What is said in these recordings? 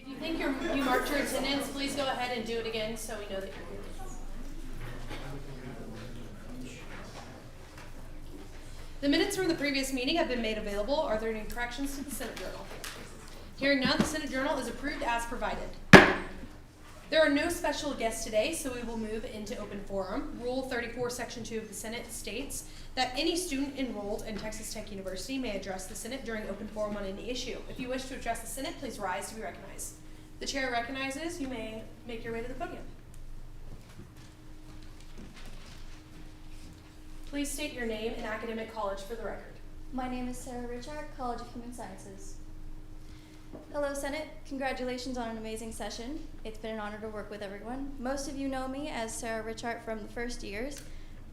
If you think you marked your attendance, please go ahead and do it again so we know that you're here. The minutes from the previous meeting have been made available. Are there any corrections to the Senate Journal? Hearing none, the Senate Journal is approved as provided. There are no special guests today, so we will move into open forum. Rule 34, Section 2 of the Senate states that any student enrolled in Texas Tech University may address the Senate during open forum on any issue. If you wish to address the Senate, please rise to be recognized. The chair recognizes. You may make your way to the podium. Please state your name and academic college for the record. My name is Sarah Richard, College of Human Sciences. Hello, Senate. Congratulations on an amazing session. It's been an honor to work with everyone. Most of you know me as Sarah Richard from the first years,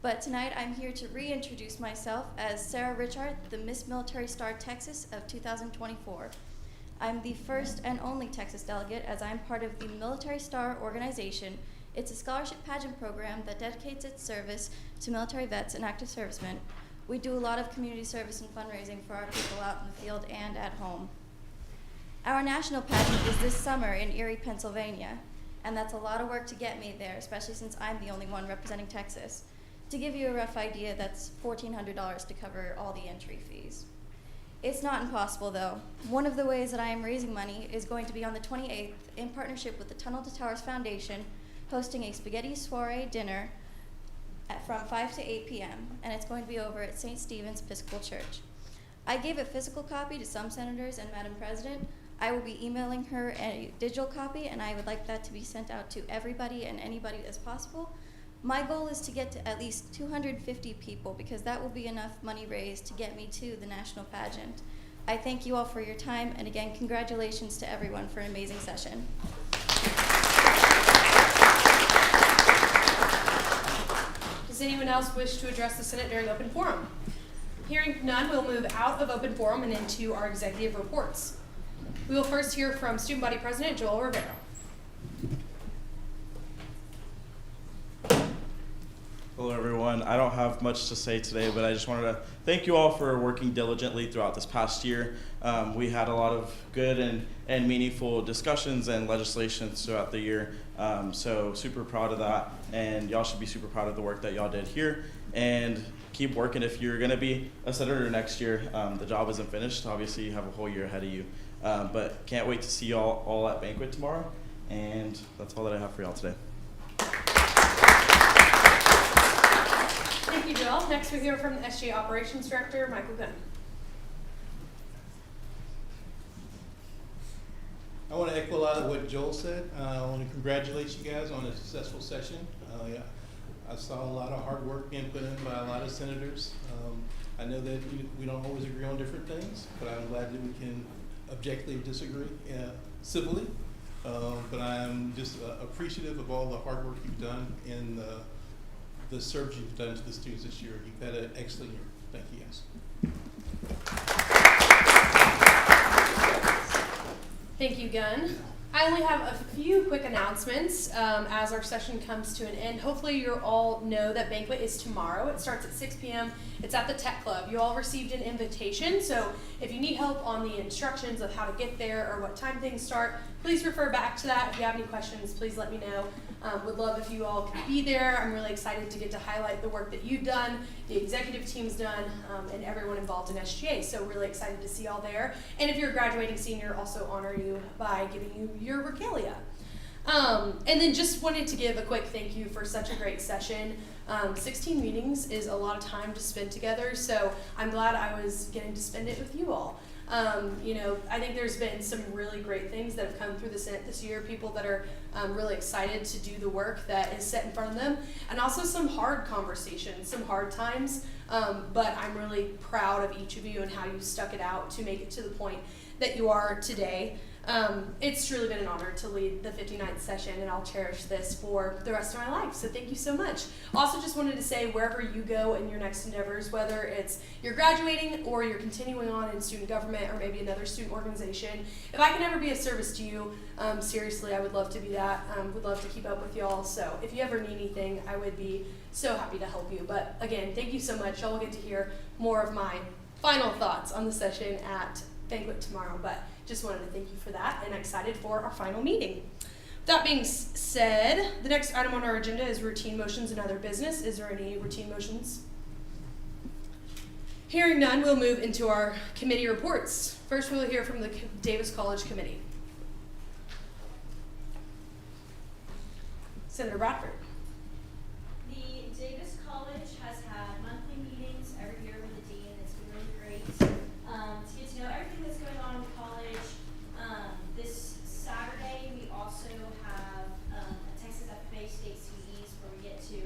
but tonight I'm here to reintroduce myself as Sarah Richard, the Miss Military Star Texas of 2024. I'm the first and only Texas delegate as I'm part of the Military Star organization. It's a scholarship pageant program that dedicates its service to military vets and active servicemen. We do a lot of community service and fundraising for our people out in the field and at home. Our national pageant is this summer in Erie, Pennsylvania, and that's a lot of work to get me there, especially since I'm the only one representing Texas. To give you a rough idea, that's $1,400 to cover all the entry fees. It's not impossible, though. One of the ways that I am raising money is going to be on the 28th in partnership with the Tunnel to Towers Foundation, hosting a spaghetti soiree dinner from 5 to 8 p.m., and it's going to be over at St. Stephen's Episcopal Church. I gave a physical copy to some senators and Madam President. I will be emailing her a digital copy, and I would like that to be sent out to everybody and anybody as possible. My goal is to get to at least 250 people because that will be enough money raised to get me to the national pageant. I thank you all for your time, and again, congratulations to everyone for an amazing session. Does anyone else wish to address the Senate during open forum? Hearing none, we'll move out of open forum and into our executive reports. We will first hear from Student Body President Joel Rivera. Hello everyone. I don't have much to say today, but I just wanted to thank you all for working diligently throughout this past year. We had a lot of good and meaningful discussions and legislations throughout the year. So super proud of that, and y'all should be super proud of the work that y'all did here. And keep working if you're gonna be a senator next year. The job isn't finished. Obviously you have a whole year ahead of you. But can't wait to see y'all all at banquet tomorrow. And that's all that I have for y'all today. Thank you, Joel. Next we hear from the SGA Operations Director, Michael Gunn. I want to echo a lot of what Joel said. I want to congratulate you guys on a successful session. Yeah, I saw a lot of hard work being put in by a lot of senators. I know that we don't always agree on different things, but I'm glad that we can objectively disagree civilly. But I'm just appreciative of all the hard work you've done and the service you've done to the students this year. You've had an excellent year. Thank you, guys. Thank you, Gunn. I only have a few quick announcements as our session comes to an end. Hopefully you all know that banquet is tomorrow. It starts at 6 p.m. It's at the Tech Club. You all received an invitation, so if you need help on the instructions of how to get there or what time things start, please refer back to that. If you have any questions, please let me know. Would love if you all could be there. I'm really excited to get to highlight the work that you've done, the executive team's done, and everyone involved in SGA. So really excited to see y'all there. And if you're a graduating senior, also honor you by giving you your regalia. And then just wanted to give a quick thank you for such a great session. 16 meetings is a lot of time to spend together, so I'm glad I was getting to spend it with you all. You know, I think there's been some really great things that have come through the Senate this year, people that are really excited to do the work that is set in front of them, and also some hard conversations, some hard times, but I'm really proud of each of you and how you stuck it out to make it to the point that you are today. It's truly been an honor to lead the 59th session, and I'll cherish this for the rest of my life, so thank you so much. Also just wanted to say, wherever you go in your next endeavors, whether it's you're graduating or you're continuing on in student government or maybe another student organization, if I can ever be of service to you, seriously, I would love to be that. Would love to keep up with y'all, so if you ever need anything, I would be so happy to help you. But again, thank you so much. Y'all will get to hear more of my final thoughts on the session at banquet tomorrow, but Just wanted to thank you for that, and excited for our final meeting. That being said, the next item on our agenda is routine motions and other business. Is there any routine motions? Hearing none, we'll move into our committee reports. First, we'll hear from the Davis College Committee. Senator Bradford. The Davis College has had monthly meetings every year with the dean. It's been really great to get to know everything that's going on in the college. This Saturday, we also have a Texas FFA State CEs where we get to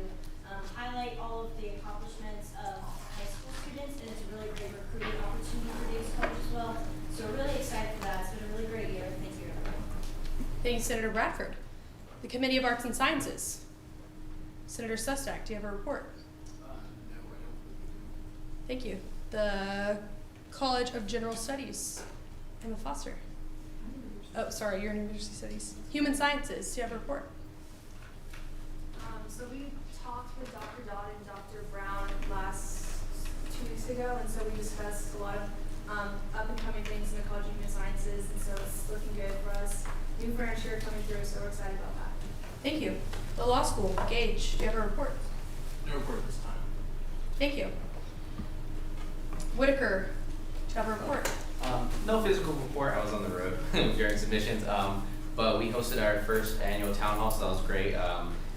highlight all of the accomplishments of high school students, and it's a really great recruiting opportunity for Davis College as well. So we're really excited for that. It's been a really great year. Thank you, everyone. Thank you, Senator Bradford. The Committee of Arts and Sciences. Senator Sustak, do you have a report? No, I don't. Thank you. The College of General Studies. Emma Foster. Oh, sorry, you're in University Studies. Human Sciences, do you have a report? So we talked with Dr. Dodd and Dr. Brown last 2 weeks ago, and so we discussed a lot of up and coming things in the College of Human Sciences, and so it's looking good for us. New furniture coming through, so we're excited about that. Thank you. The Law School, Gage, do you have a report? No report this time. Thank you. Whitaker, do you have a report? No physical report. I was on the road during submissions, but we hosted our first annual town hall, so that was great.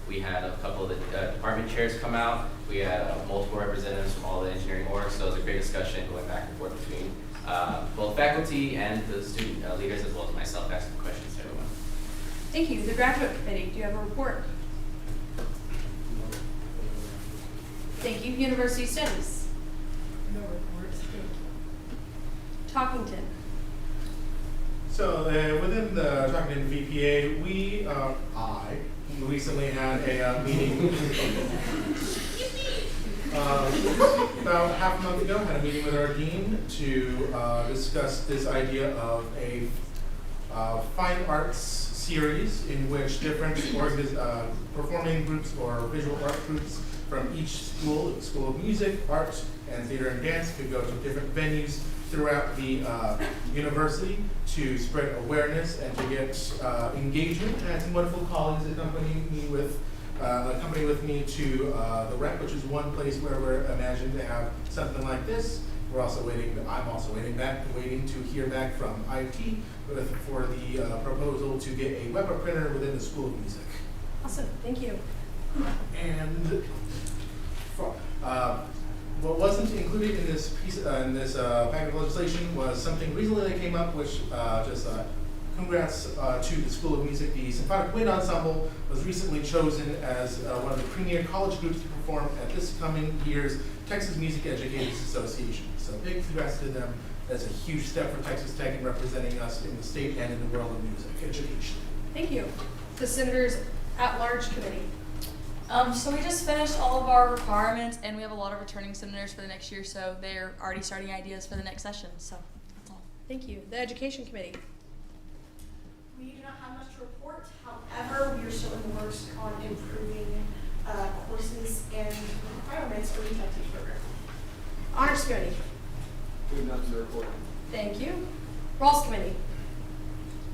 We had a couple of the department chairs come out. We had multiple representatives from all the engineering orgs, so it was a great discussion going back and forth between both faculty and the student leaders, as well as myself, asking questions to everyone. Thank you. The Graduate Committee, do you have a report? Thank you. University Studies. No reports. Talkington. So within the Talkington VPA, I recently had a meeting. About half a month ago, had a meeting with our dean to discuss this idea of a fine arts series in which different performing groups or visual art groups from each school, School of Music, Art, and Theater and Dance, could go to different venues throughout the university to spread awareness and to get engagement. I had some wonderful colleagues accompany with me to the rec, which is one place where we're imagining to have something like this. I'm also waiting to hear back from IT for the proposal to get a Weber printer within the School of Music. Awesome. Thank you. And what wasn't included in this piece, packet of legislation, was something recently that came up, which congrats to the School of Music. The Symphonic Wind Ensemble was recently chosen as one of the premier college groups to perform at this coming year's Texas Music Educators Association. So big congrats to them. That's a huge step for Texas Tech in representing us in the state and in the world of music education. Thank you. The Senators at-Large Committee. So we just finished all of our requirements, and we have a lot of returning senators for the next year, so they're already starting ideas for the next session, so that's all. Thank you. The Education Committee. We do not have much to report. However, we are still in the works on improving courses and requirements for the Tech Teach program. Honors Committee. We have nothing to report. Thank you. Rawls Committee.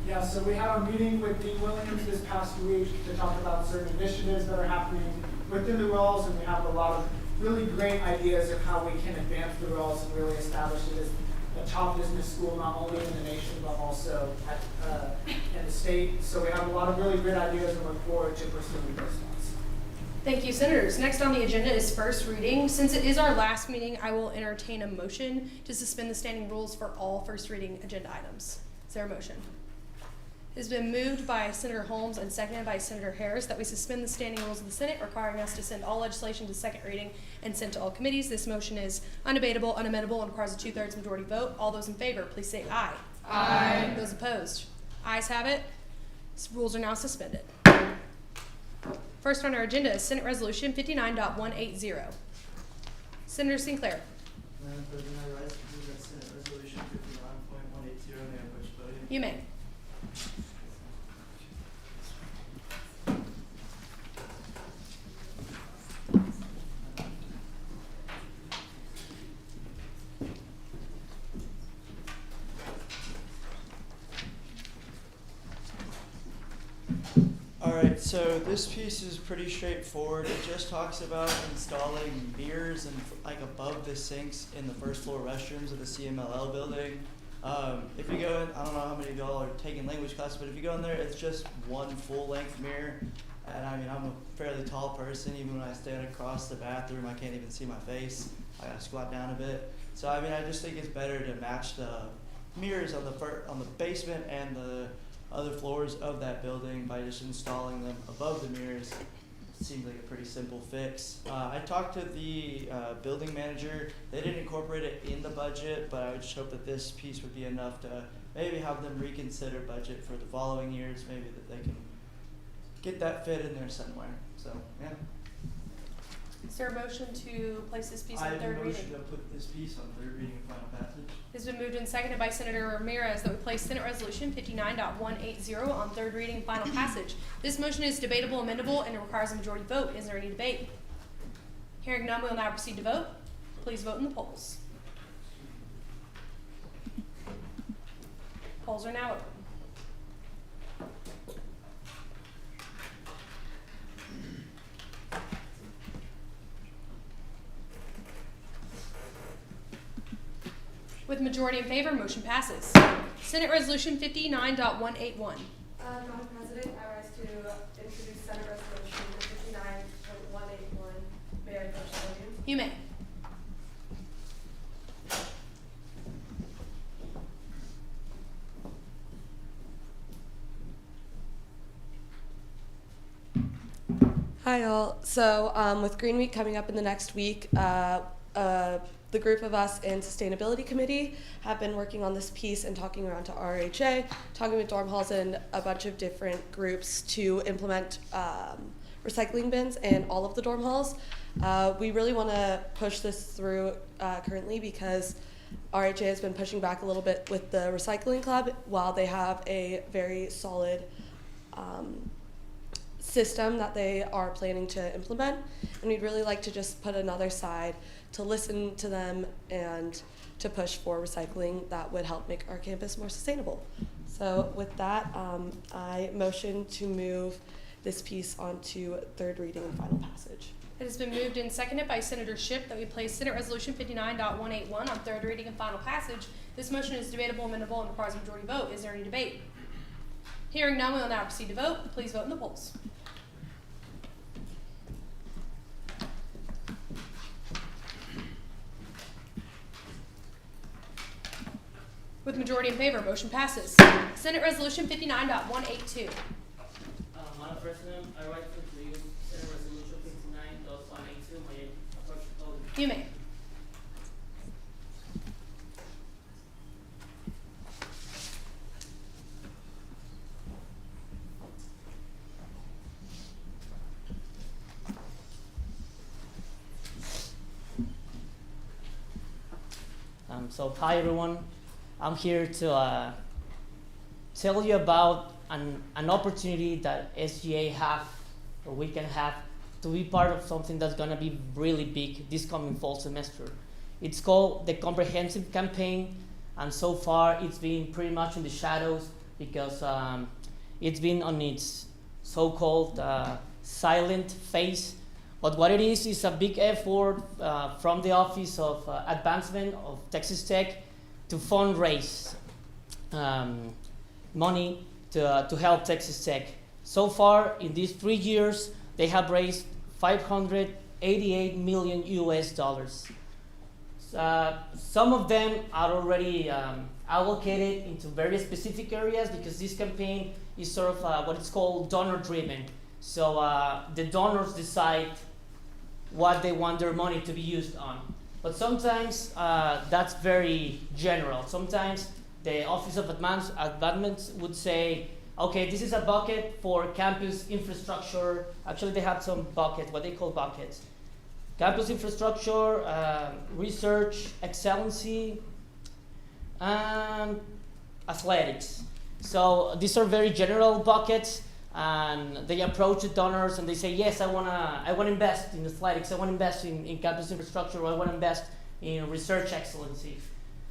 Yeah, so we had a meeting with Dean Williams this past week to talk about certain initiatives that are happening within the roles, and we have a lot of really great ideas of how we can advance the roles and really establish it as a top business school, not only in the nation, but also in the state. So we have a lot of really great ideas and look forward to pursuing those ones. Thank you, Senators. Next on the agenda is first reading. Since it is our last meeting, I will entertain a motion to suspend the standing rules for all first reading agenda items. Is there a motion? It has been moved by Senator Holmes and seconded by Senator Harris that we suspend the standing rules of the Senate, requiring us to send all legislation to second reading and send to all committees. This motion is undebatable, unamendable, and requires a 2/3 majority vote. All those in favor, please say aye. Aye. Those opposed? Ayes have it. Rules are now suspended. First on our agenda is Senate Resolution 59.180. Senator Sinclair. Madam President, I rise to move that Senate Resolution 59.180 on the unpublished voting. You may. Alright, so this piece is pretty straightforward. It just talks about installing mirrors and like above the sinks in the first floor restrooms of the CMLL building. If you go in, I don't know how many of y'all are taking language class, but if you go in there, it's just one full length mirror. And I mean, I'm a fairly tall person. Even when I stand across the bathroom, I can't even see my face. I gotta squat down a bit. So I mean, I just think it's better to match the mirrors on the basement and the other floors of that building by just installing them above the mirrors. Seems like a pretty simple fix. I talked to the building manager. They didn't incorporate it in the budget, but I would just hope that this piece would be enough to maybe have them reconsider budget for the following years, maybe that they can get that fit in there somewhere. So, yeah. Is there a motion to place this piece on third I have a reading? motion to put this piece on third reading and final passage. It's been moved and seconded by Senator Ramirez that we place Senate Resolution 59.180 on third reading and final passage. This motion is debatable, amendable, and it requires a majority vote. Is there any debate? Hearing none, we will now proceed to vote. Please vote in the polls. Polls are now open. With majority in favor, motion passes. Senate Resolution 59.181. Madam President, I rise to introduce Senate Resolution 59.181. May I first show you? You may. Hi all. So with Green Week coming up in the next week, the group of us in Sustainability Committee have been working on this piece and talking around to RHA, talking with dorm halls and a bunch of different groups to implement recycling bins in all of the dorm halls. We really want to push this through currently because RHA has been pushing back a little bit with the recycling club while they have a very solid system that they are planning to implement, and we'd really like to just put another side to listen to them and to push for recycling that would help make our campus more sustainable. So with that, I motion to move this piece onto third reading and final passage. It has been moved and seconded by Senator Shipp that we place Senate Resolution 59.181 on third reading and final passage. This motion is debatable, amendable, and requires a majority vote. Is there any debate? Hearing none, we will now proceed to vote. Please vote in the polls. With majority in favor, motion passes. Senate Resolution 59.182. Madam President, I rise to introduce Senate Resolution 59.182. May I approach the podium? You may. So hi everyone. I'm here to tell you about an opportunity that SGA have, or we can have, to be part of something that's gonna be really big this coming fall semester. It's called the Comprehensive Campaign, and so far it's been pretty much in the shadows because it's been on its so-called silent phase. But what it is a big effort from the Office of Advancement of Texas Tech to fundraise money to help Texas Tech. So far, in these 3 years, they have raised $588 million US. Some of them are already allocated into very specific areas because this campaign is sort of what it's called donor-driven. So the donors decide what they want their money to be used on. But sometimes that's very general. Sometimes the Office of Advancement would say, okay, this is a bucket for campus infrastructure. Actually, they have some buckets, what they call buckets. Campus infrastructure, research, excellency, and athletics. So these are very general buckets, and they approach the donors and they say, yes, I wanna invest in athletics, I wanna invest in campus infrastructure, or I wanna invest in research excellency.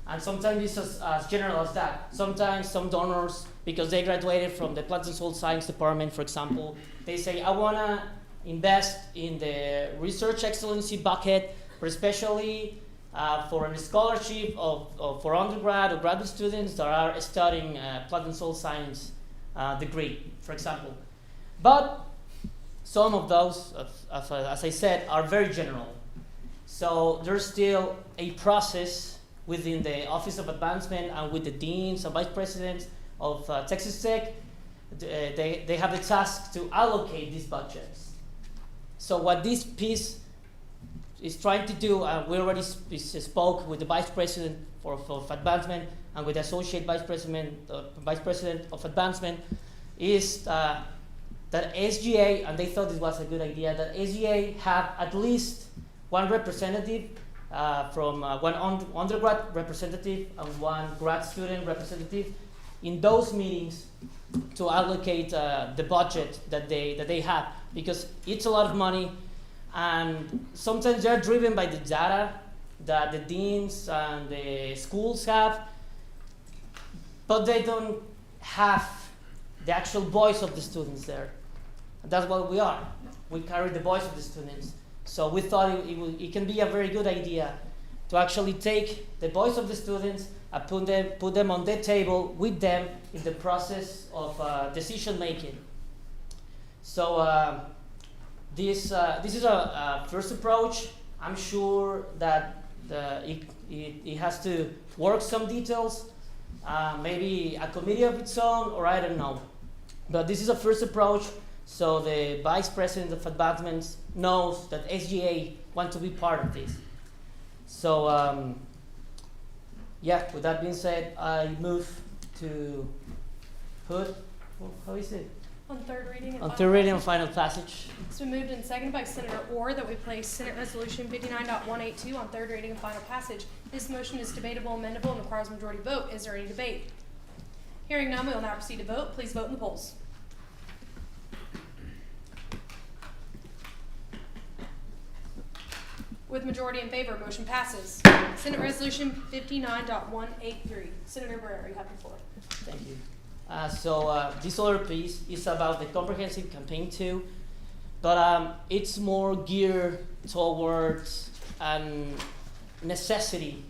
And sometimes it's as general as that. Sometimes some donors because they graduated from the Plant and Soil Science department, for example. They say, I want to invest in the research excellency bucket, but especially for a scholarship for undergrad or graduate students that are studying Plant and Soil Science degree, for example. But some of those, as I said, are very general. So there's still a process within the Office of Advancement and with the deans and vice presidents of Texas Tech. They have the task to allocate these budgets. So what this piece is trying to do, we already spoke with the vice president of advancement and with the associate vice president of advancement, is that SGA, and they thought this was a good idea, that SGA have at least one representative from one undergrad representative and one grad student representative in those meetings to allocate the budget that they have, because it's a lot of money, and sometimes they're driven by the data that the deans and the schools have, but they don't have the actual voice of the students there. And that's what we are. We carry the voice of the students. So we thought it can be a very good idea to actually take the voice of the students and put them on the table with them in the process of decision making. So this is a first approach. I'm sure that it has to work some details, maybe a committee of its own, or I don't know. But this is a first approach, so the Vice President of Advancements knows that SGA want to be part of this. So yeah, with that being said, I move to put, how is it? On third reading. On third reading and final passage. It's been moved and seconded by Senator Orr that we place Senate Resolution 59.182 on third reading and final passage. This motion is debatable, amendable, and requires a majority vote. Is there any debate? Hearing none, we will now proceed to vote. Please vote in the polls. With majority in favor, motion passes. Senate Resolution 59.183. Senator Barrera, you have the floor. Thank you. So this other piece is about the comprehensive campaign too, but it's more geared towards necessity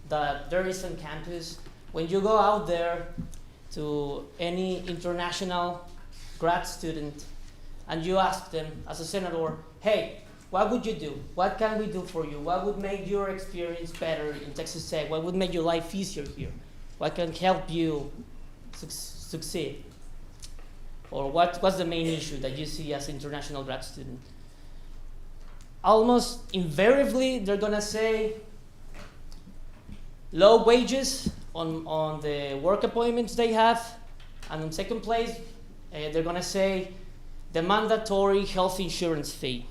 that there is on campus. When you go out there to any international grad student and you ask them as a senator, hey, what would you do? What can we do for you? What would make your experience better in Texas Tech? What would make your life easier here? What can help you succeed? Or what's the main issue that you see as an international grad student? Almost invariably, they're gonna say low wages on the work appointments they have, and in second place, they're gonna say the mandatory health insurance fee,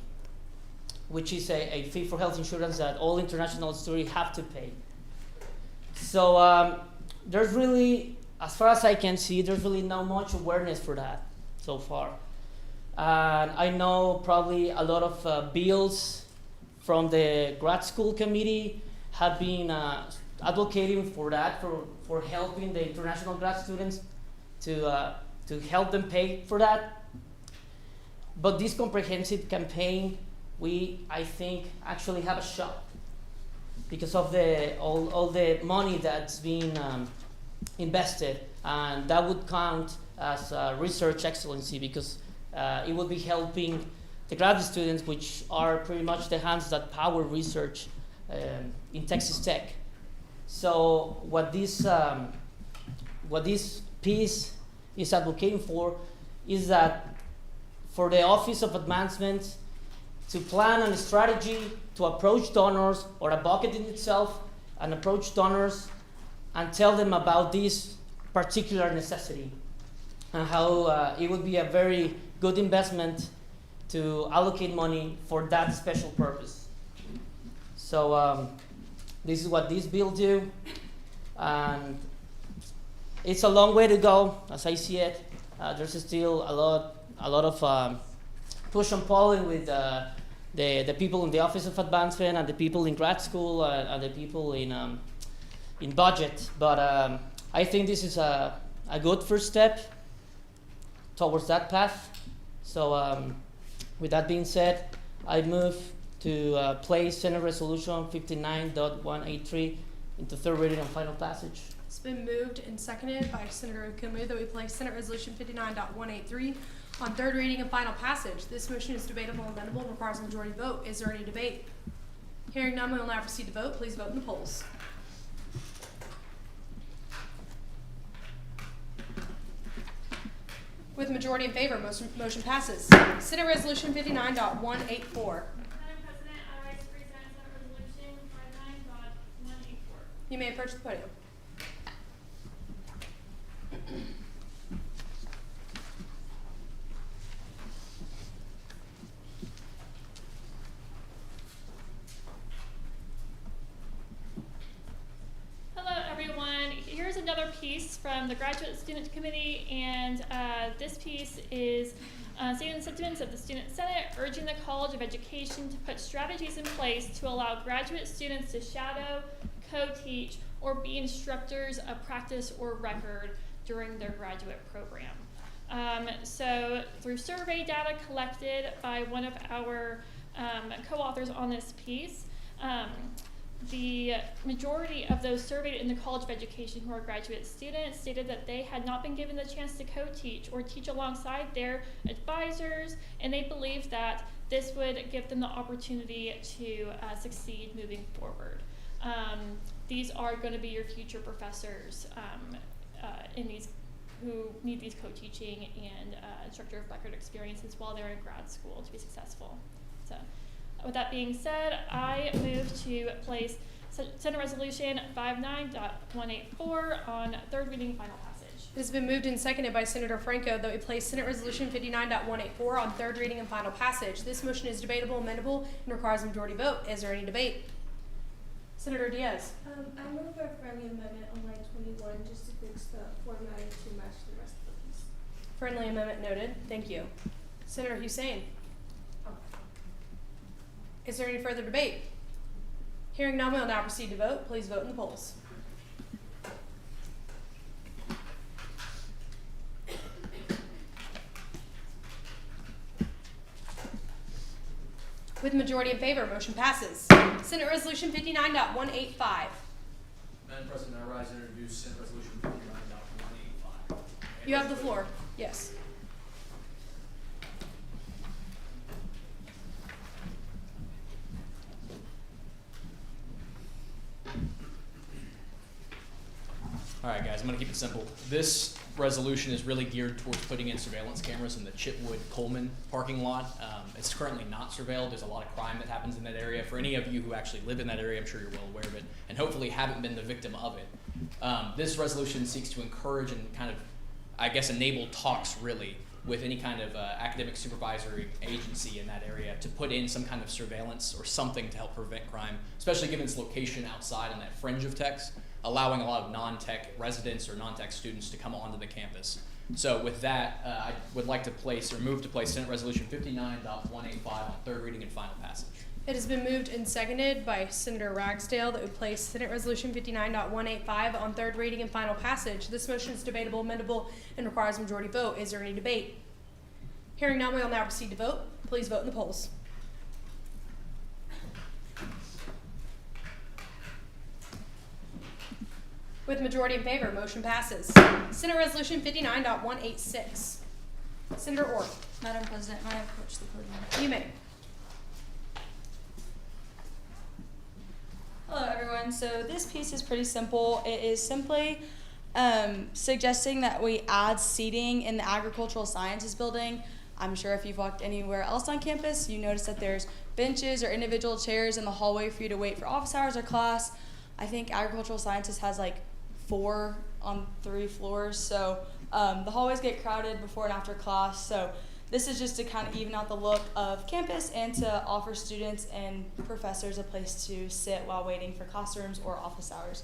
which is a fee for health insurance that all international students have to pay. So there's really, as far as I can see, there's really not much awareness for that so far. And I know probably a lot of bills from the grad school committee have been advocating for that, for helping the international grad students to help them pay for that. But this comprehensive campaign, I think, actually have a shot because of all the money that's been invested, and that would count as research excellency because it would be helping the graduate students, which are pretty much the hands that power research in Texas Tech. So what this piece is advocating for is that for the Office of Advancement to plan a strategy to approach donors, or a bucket in itself, and approach donors and tell them about this particular necessity and how it would be a very good investment to allocate money for that special purpose. So this is what this bill do, and it's a long way to go as I see it. There's still a lot of push and pulling with the people in the Office of Advancement and the people in grad school and the people in budget. But I think this is a a good first step towards that path. So with that being said, I move to place Senate Resolution 59.183 into third reading and final passage. It's been moved and seconded by Senator Okuma that we place Senate Resolution 59.183 on third reading and final passage. This motion is debatable and amendable and requires a majority vote. Is there any debate? Hearing none, we will now proceed to vote. Please vote in the polls. With majority in favor, motion passes. Senate Resolution 59.184. Madam President, I rise to present Senate Resolution 59.184. You may approach the podium. Hello everyone, here's another piece from the Graduate Student Committee, and this piece is stating the sentiments of the Student Senate urging the College of Education to put strategies in place to allow graduate students to shadow, co-teach, or be instructors of practice or record during their graduate program. So through survey data collected by one of our co-authors on this piece, the majority of those surveyed in the College of Education who are graduate students stated that they had not been given the chance to co-teach or teach alongside their advisors, and they believed that this would give them the opportunity to succeed moving forward. These are going to be your future professors in these who need these co-teaching and instructor of record experiences while they're in grad school to be successful. So, with that being said, I move to place Senate Resolution 59.184 on third reading and final passage. It has been moved and seconded by Senator Franco that we place Senate Resolution 59.184 on third reading and final passage. This motion is debatable, amendable, and requires a majority vote. Is there any debate? Senator Diaz. I move for a friendly amendment on line 21 just to fix the formatting to match the rest of the piece. Friendly amendment noted. Thank you. Senator Hussein. Is there any further debate? Hearing none, we will now proceed to vote. Please vote in the polls. With majority in favor, motion passes. Senate Resolution 59.185. Madam President, I rise to introduce Senate Resolution 59.185. You have the floor. Yes. All right, guys, I'm going to keep it simple. This resolution is really geared towards putting in surveillance cameras in the Chitwood-Coleman parking lot. It's currently not surveilled. There's a lot of crime that happens in that area. For any of you who actually live in that area, I'm sure you're well aware of it, and hopefully haven't been the victim of it. This resolution seeks to encourage and kind of, I guess, enable talks, really, with any kind of academic supervisory agency in that area to put in some kind of surveillance or something to help prevent crime, especially given its location outside on that fringe of techs, allowing a lot of non-tech residents or non-tech students to come onto the campus. So with that, I would like to place or move to place Senate Resolution 59.185 on third reading and final passage. It has been moved and seconded by Senator Ragsdale that we place Senate Resolution 59.185 on third reading and final passage. This motion is debatable, amendable, and requires a majority vote. Is there any debate? Hearing none, we will now proceed to vote. Please vote in the polls. With majority in favor, motion passes. Senate Resolution 59.186. Senator Orr. Madam President, may I approach the podium? You may. Hello everyone, so this piece is pretty simple. It is simply suggesting that we add seating in the agricultural sciences building. I'm sure if you've walked anywhere else on campus, you notice that there's benches or individual chairs in the hallway for you to wait for office hours or class. I think agricultural sciences has like 4 on 3 floors, so the hallways get crowded before and after class. So this is just to kind of even out the look of campus and to offer students and professors a place to sit while waiting for classrooms or office hours.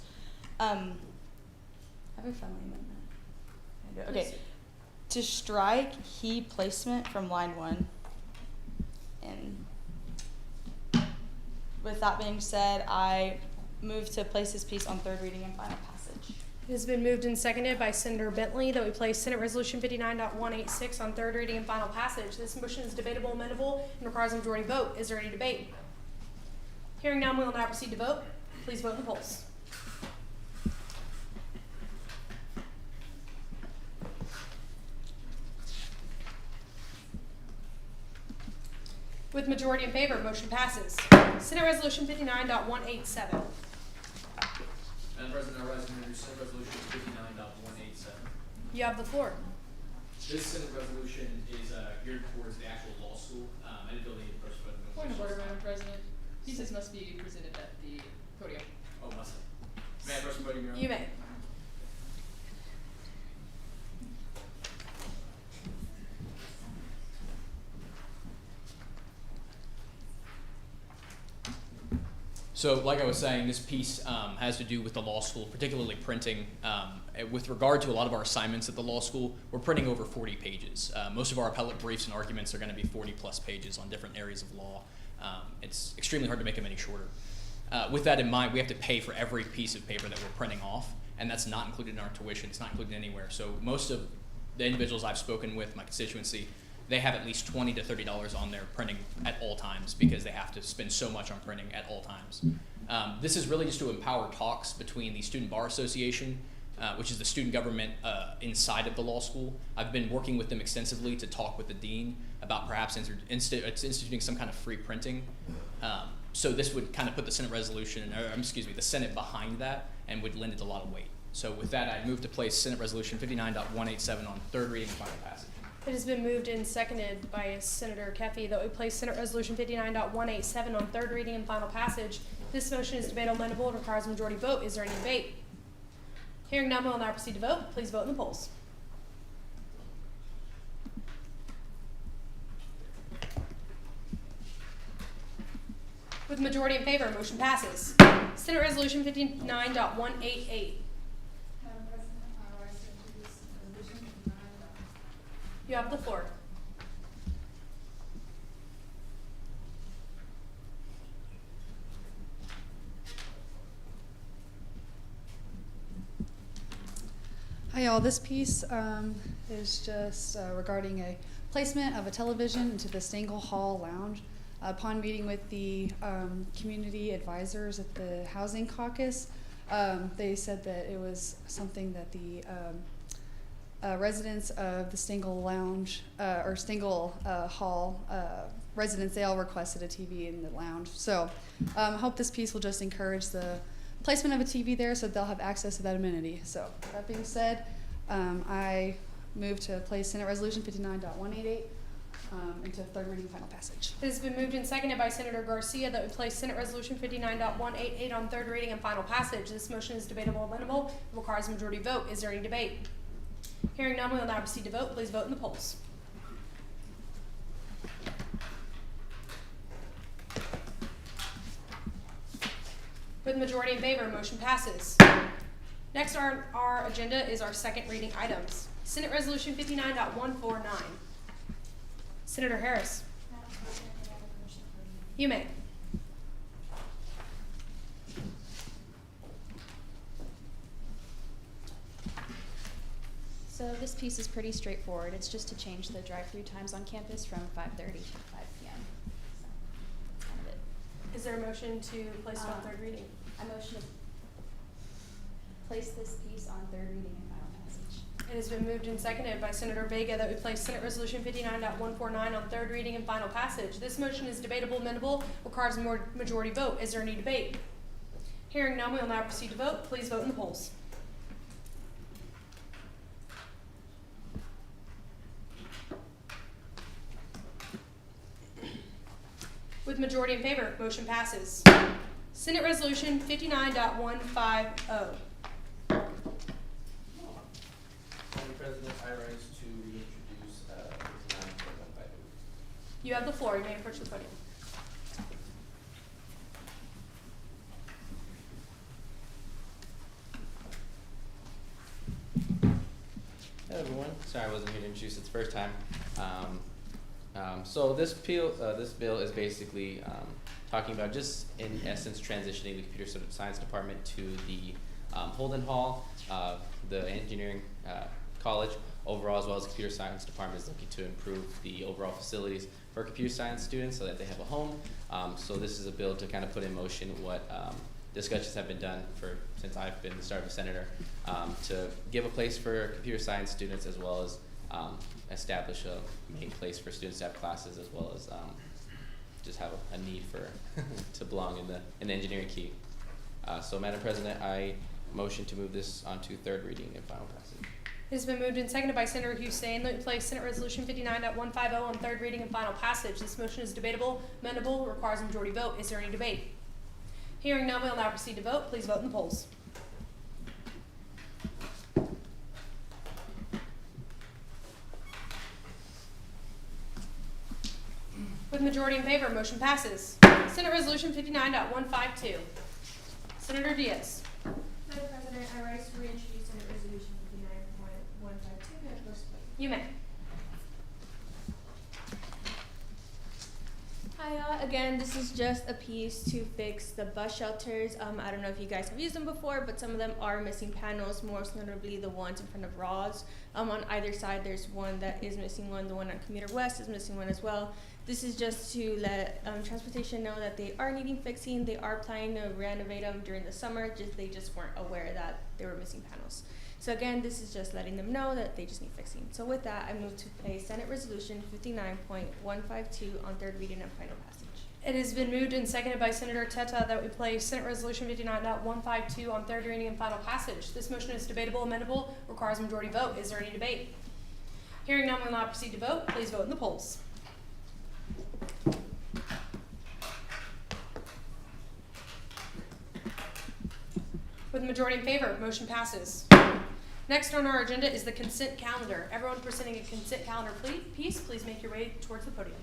I have a friendly amendment. Okay, to strike key placement from line 1. And with that being said, I move to place this piece on third reading and final passage. It has been moved and seconded by Senator Bentley that we place Senate Resolution 59.186 on third reading and final passage. This motion is debatable, amendable, and requires a majority vote. Is there any debate? Hearing none, we will now proceed to vote. Please vote in the polls. With majority in favor, motion passes. Senate Resolution 59.187. Madam President, I rise to introduce Senate Resolution 59.187. You have the floor. This Senate resolution is geared towards the actual law school. I didn't feel the need to push for the Point of order, Madam President. Pieces must be presented at the podium. Oh, must I? May I approach the podium, Your Honor? You may. So, like I was saying, this piece has to do with the law school, particularly printing. With regard to a lot of our assignments at the law school, we're printing over 40 pages. Most of our appellate briefs and arguments are going to be 40-plus pages on different areas of law. It's extremely hard to make them any shorter. With that in mind, we have to pay for every piece of paper that we're printing off, and that's not included in our tuition. It's not included anywhere. So most of the individuals I've spoken with, my constituency, they have at least $20 to $30 on their printing at all times because they have to spend so much on printing at all times. This is really just to empower talks between the Student Bar Association, which is the student government inside of the law school. I've been working with them extensively to talk with the dean about perhaps instituting some kind of free printing. So this would kind of put the Senate resolution, or excuse me, the Senate behind that and would lend it a lot of weight. So with that, I move to place Senate Resolution 59.187 on third reading and final passage. It has been moved and seconded by Senator Keffe that we place Senate Resolution 59.187 on third reading and final passage. This motion is debatable, amendable, and requires a majority vote. Is there any debate? Hearing none, we will now proceed to vote. Please vote in the polls. With majority in favor, motion passes. Senate Resolution 59.188. Madam President, I rise to introduce resolution 59. You have the floor. Hi y'all, this piece is just regarding a placement of a television into the Stengel Hall Lounge. Upon meeting with the community advisors at the Housing Caucus, they said that it was something that the residents of the Stengel Lounge, or Stengel Hall residents, they all requested a TV in the lounge. So I hope this piece will just encourage the placement of a TV there so they'll have access to that amenity. So that being said, I move to place Senate Resolution 59.188 into third reading and final passage. It has been moved and seconded by Senator Garcia that we place Senate Resolution 59.188 on third reading and final passage. This motion is debatable, amendable, requires a majority vote. Is there any debate? Hearing none, we will now proceed to vote. Please vote in the polls. With majority in favor, motion passes. Next on our agenda is our second reading items. Senate Resolution 59.149. Senator Harris. You may. So this piece is pretty straightforward. It's just to change the drive-through times on campus from 5:30 to 5 p.m. So that's kind of it. Is there a motion to place it on third reading? I motion to place this piece on third reading and final passage. It has been moved and seconded by Senator Vega that we place Senate Resolution 59.149 on third reading and final passage. This motion is debatable, amendable, requires a majority vote. Is there any debate? Hearing none, we will now proceed to vote. Please vote in the polls. With majority in favor, motion passes. Senate Resolution 59.150. Madam President, I rise to reintroduce 59.150. You have the floor. You may approach the podium. Hello everyone. Sorry I wasn't here to introduce it the first time. So this bill is basically talking about just in essence transitioning the computer science department to the Holden Hall. The engineering college overall, as well as the computer science department, is looking to improve the overall facilities for computer science students so that they have a home. So this is a bill to kind of put in motion what discussions have been done since I've been the start of a senator, to give a place for computer science students, as well as establish a main place for students to have classes, as well as just have a need for to belong in the engineering key. So Madam President, I motion to move this on to third reading and final passage. It has been moved and seconded by Senator Hussein that we place Senate Resolution 59.150 on third reading and final passage. This motion is debatable, amendable, requires a majority vote. Is there any debate? Hearing none, we will now proceed to vote. Please vote in the polls. With majority in favor, motion passes. Senate Resolution 59.152. Senator Diaz. Madam President, I rise to reintroduce Senate Resolution 59.152. May I first vote? You may. Hi, again, this is just a piece to fix the bus shelters. I don't know if you guys have used them before, but some of them are missing panels, most notably the ones in front of Ross. On either side, there's one that is missing one. The one on Commuter West is missing one as well. This is just to let transportation know that they are needing fixing. They are planning to renovate them during the summer. They just weren't aware that they were missing panels. So again, this is just letting them know that they just need fixing. So with that, I move to place Senate Resolution 59.152 on third reading and final passage. It has been moved and seconded by Senator Teta that we place Senate Resolution 59.152 on third reading and final passage. This motion is debatable, amendable, requires a majority vote. Is there any debate? Hearing none, we will now proceed to vote. Please vote in the polls. With a majority in favor, motion passes. Next on our agenda is the consent calendar. Everyone presenting a consent calendar please make your way towards the podium.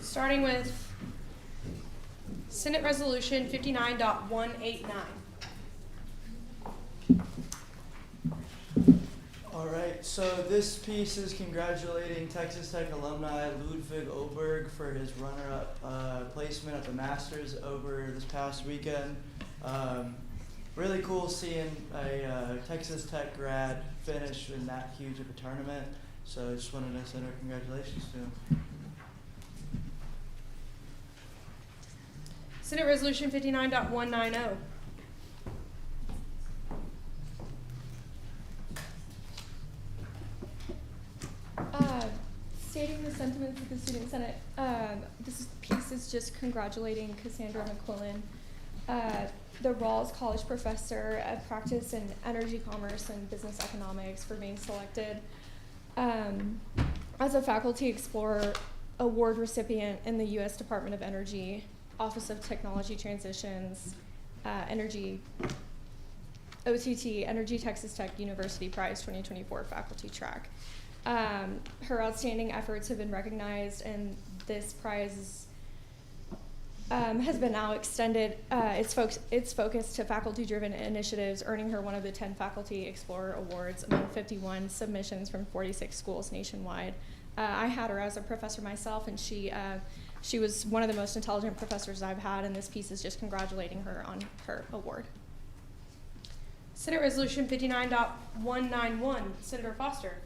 Starting with Senate Resolution 59.189. All right, so this piece is congratulating Texas Tech alumni Ludwig Oberg for his runner-up placement at the Masters over this past weekend. Really cool seeing a Texas Tech grad finish in that huge of a tournament. So I just wanted to send our congratulations to him. Senate Resolution 59.190. Stating the sentiments of the Student Senate, this piece is just congratulating Cassandra McQuillan, the Rawls College professor of practice in energy commerce and business economics, for being selected as a Faculty Explorer Award recipient in the U.S. Department of Energy, Office of Technology Transitions, Energy, OTT, Energy Texas Tech University Prize 2024 Faculty Track. Her outstanding efforts have been recognized, and this prize has been now extended. It's focused to faculty-driven initiatives, earning her one of the 10 Faculty Explorer Awards among 51 submissions from 46 schools nationwide. I had her as a professor myself, and she was one of the most intelligent professors I've had, and this piece is just congratulating her on her award. Senate Resolution 59.191. Senator Foster.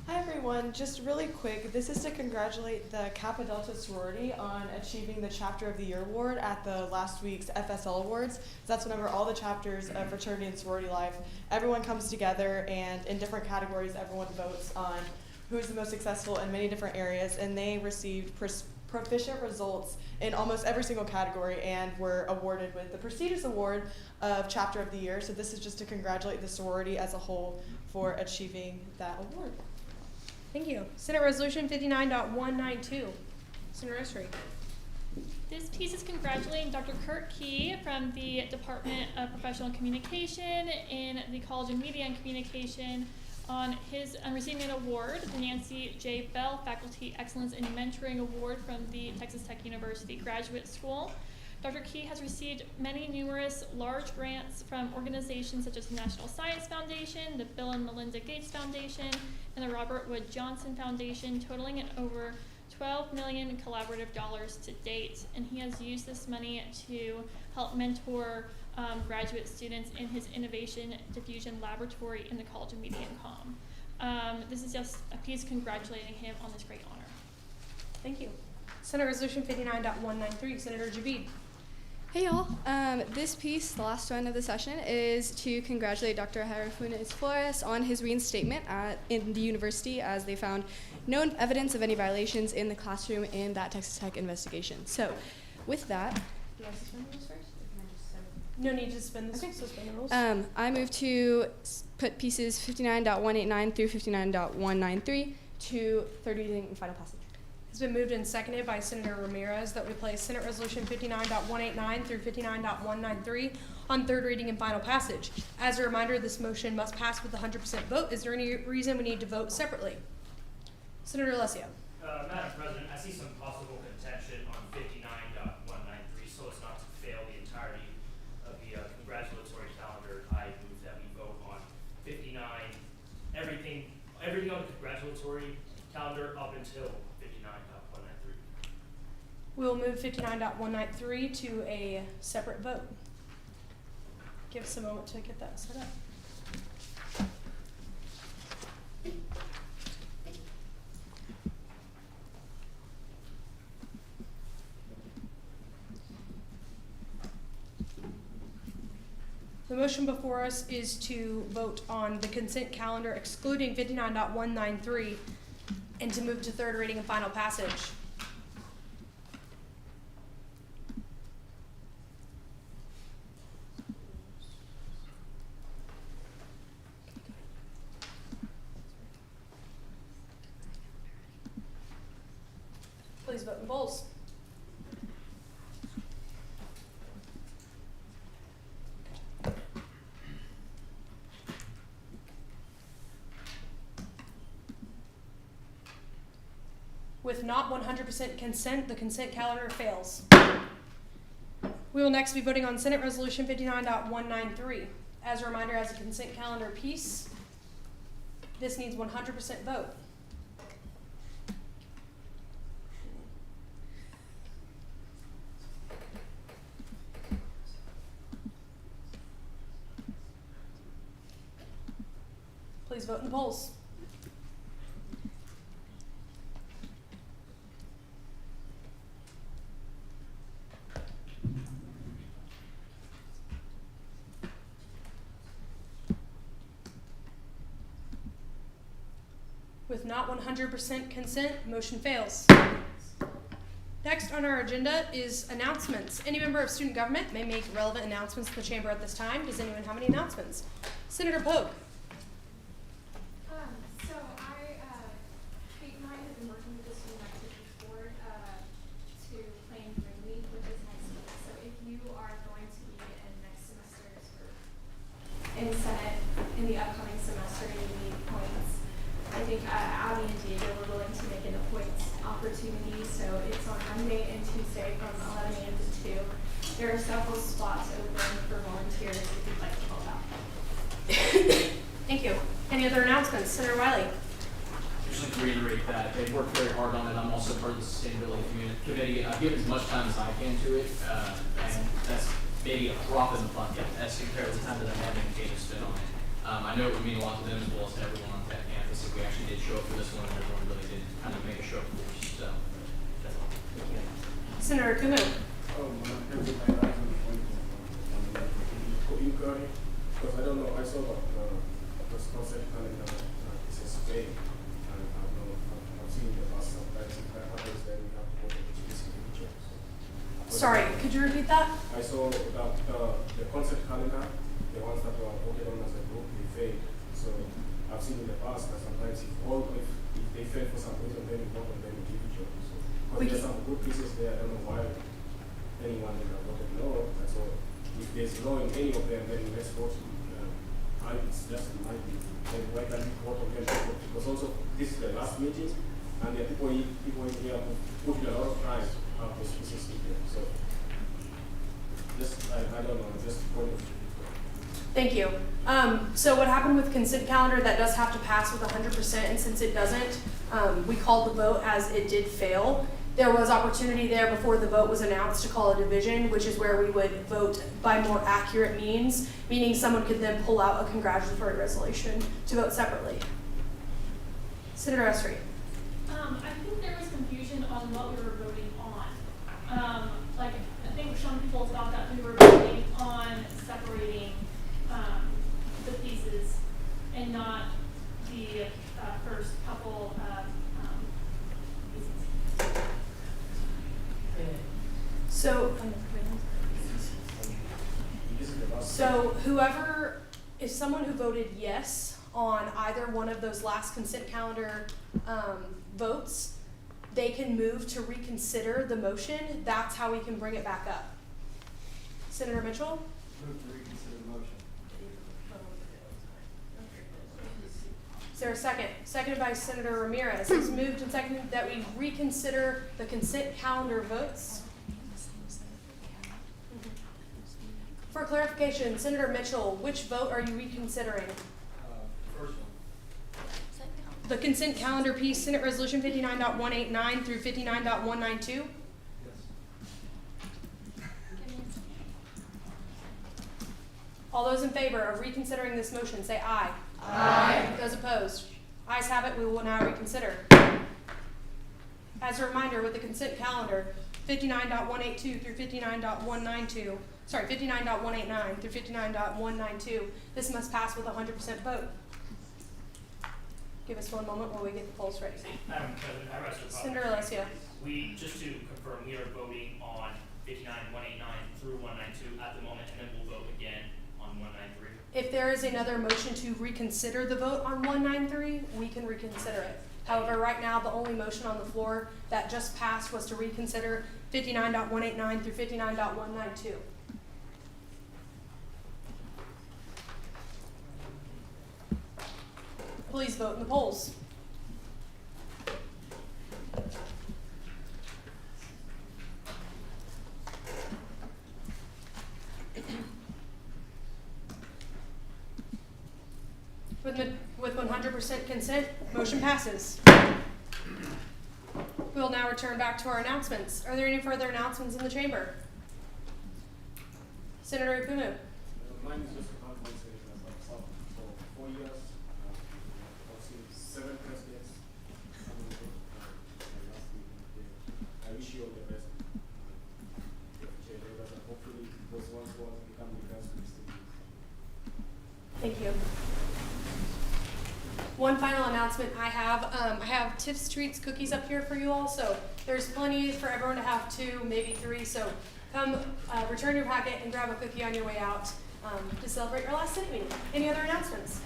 Hi everyone, just really quick, this is to congratulate the Kappa Delta sorority on achieving the Chapter of the Year award at the last week's FSL Awards. That's whenever all the chapters of fraternity and sorority life, everyone comes together, and in different categories everyone votes on who is the most successful in many different areas, and they received proficient results in almost every single category and were awarded with the prestigious award of Chapter of the Year. So this is just to congratulate the sorority as a whole for achieving that award. Thank you. Senate Resolution 59.192. Senator Esri. This piece is congratulating Dr. Kurt Key from the Department of Professional Communication in the College of Media and Communication on receiving an award, the Nancy J. Bell Faculty Excellence in Mentoring Award from the Texas Tech University Graduate School. Dr. Key has received many numerous large grants from organizations such as the National Science Foundation, the Bill and Melinda Gates Foundation, and the Robert Wood Johnson Foundation, totaling at over $12 million collaborative dollars to date. And he has used this money to help mentor graduate students in his Innovation Diffusion Laboratory in the College of Media and Comm. This is just a piece congratulating him on this great honor. Thank you. Senate Resolution 59.193, Senator Javid. Hey y'all, this piece, the last one of the session, is to congratulate Dr. Harafunes Flores on his reinstatement in the university, as they found no evidence of any violations in the classroom in that Texas Tech investigation. So with that, Do you want to suspend the rules first? Or can I just no need to suspend the rules. I move to put pieces 59.189 through 59.193 to third reading and final passage. It's been moved and seconded by Senator Ramirez that we place Senate Resolution 59.189 through 59.193 on third reading and final passage. As a reminder, this motion must pass with a 100% vote. Is there any reason we need to vote separately? Senator Alessio. Madam President, I see some possible contention on 59.193, so as not to fail the entirety of the congratulatory calendar. I move that we vote on 59, everything on the congratulatory calendar up until 59.193. We will move 59.193 to a separate vote. Give us a moment to get that set up. The motion before us is to vote on the consent calendar excluding 59.193 and to move to third reading and final passage. Please vote in polls. With not 100% consent, the consent calendar fails. We will next be voting on Senate Resolution 59.193. As a reminder, as a consent calendar piece, this needs 100% vote. Please vote in the polls. With not 100% consent, motion fails. Next on our agenda is announcements. Any member of student government may make relevant announcements to the chamber at this time. Does anyone have any announcements? Senator Pogue. So Kate and I have been working with the Student Activities Board to plan Green Week, which is next week. So if you are going to be in next semester's or in Senate in the upcoming semester, you need points. I think Abby and Diego were willing to make it a points opportunity, so it's on Monday and Tuesday from 11 a.m. to 2. There are several spots open for volunteers if you'd like to help out. Thank you. Any other announcements? Senator Wiley. Just like to reiterate that they've worked very hard on it. I'm also part of the sustainability committee. I've given as much time as I can to it, and that's maybe a drop in the bucket as compared to the time that I'm having Kate spend on it. I know it would mean a lot to them as well as to everyone on that campus if we actually did show up for this one and everyone really did kind of make a show for us. So that's all. Thank you. Senator Kumu. Inquiry, because I don't know, I saw that the concept calendar is a Spain, and I've seen in the past sometimes if that happens, then we have to go to the specific picture. Sorry, could you repeat that? I saw that the concept calendar, the ones that were voted on as a group, they failed. So I've seen in the past that sometimes if they fail for some reason, then we vote on them individually. So because there's some good pieces there, I don't know why anyone voted no. And so if there's no in any of them, then let's vote. It's just my view. Then why can't we vote on them? Because also this is the last meeting, and there are people in here who put a lot of time out those pieces in there. So Just, I don't know, just point of view. Thank you. So what happened with consent calendar, that does have to pass with 100%, and since it doesn't, we called the vote as it did fail. There was opportunity there before the vote was announced to call a division, which is where we would vote by more accurate means, meaning someone could then pull out a congratulatory resolution to vote separately. Senator Esri. I think there was confusion on what we were voting on. Like, I think some people thought that we were voting on separating the pieces and not the first couple of pieces. So whoever, if someone who voted yes on either one of those last consent calendar votes, they can move to reconsider the motion. That's how we can bring it back up. Senator Mitchell? Move to reconsider the motion. Is there a second? Seconded by Senator Ramirez. It's moved and seconded that we reconsider the consent calendar votes. For clarification, Senator Mitchell, which vote are you reconsidering? First one. The consent calendar piece, Senate Resolution 59.189 through 59.192? Yes. All those in favor of reconsidering this motion, say aye. Aye. Those opposed? Ayes have it. We will now reconsider. As a reminder, with the consent calendar, 59.182 through 59.192, sorry, 59.189 through 59.192, this must pass with a 100% vote. Give us one moment while we get the polls ready. Madam President, I rise to the Senator Alessio. We, just to confirm, we are voting on 59.189 through 192 at the moment, and then we'll vote again on 193. If there is another motion to reconsider the vote on 193, we can reconsider it. However, right now, the only motion on the floor that just passed was to reconsider 59.189 through 59.192. Please vote in the polls. With 100% consent, motion passes. We will now return back to our announcements. Are there any further announcements in the chamber? Senator Ikumu. Mine is just a conversation for 4 years. I've seen 7 presidents. I wish you all the best. Hopefully those ones who want to become leaders will still be. Thank you. One final announcement I have Tiff's Treats cookies up here for you all, so there's plenty for everyone to have 2, maybe 3, so come return your packet and grab a cookie on your way out to celebrate your last Senate meeting. Any other announcements?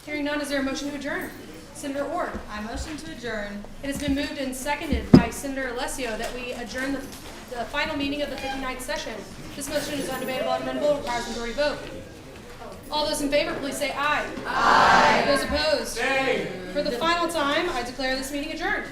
Hearing none, is there a motion to adjourn? Senator Orr. I motion to adjourn. It has been moved and seconded by Senator Alessio that we adjourn the final meeting of the 59th session. This motion is undebatable and amendable, requires majority vote. All those in favor, please say aye. Aye. Those opposed? Nay. For the final time, I declare this meeting adjourned.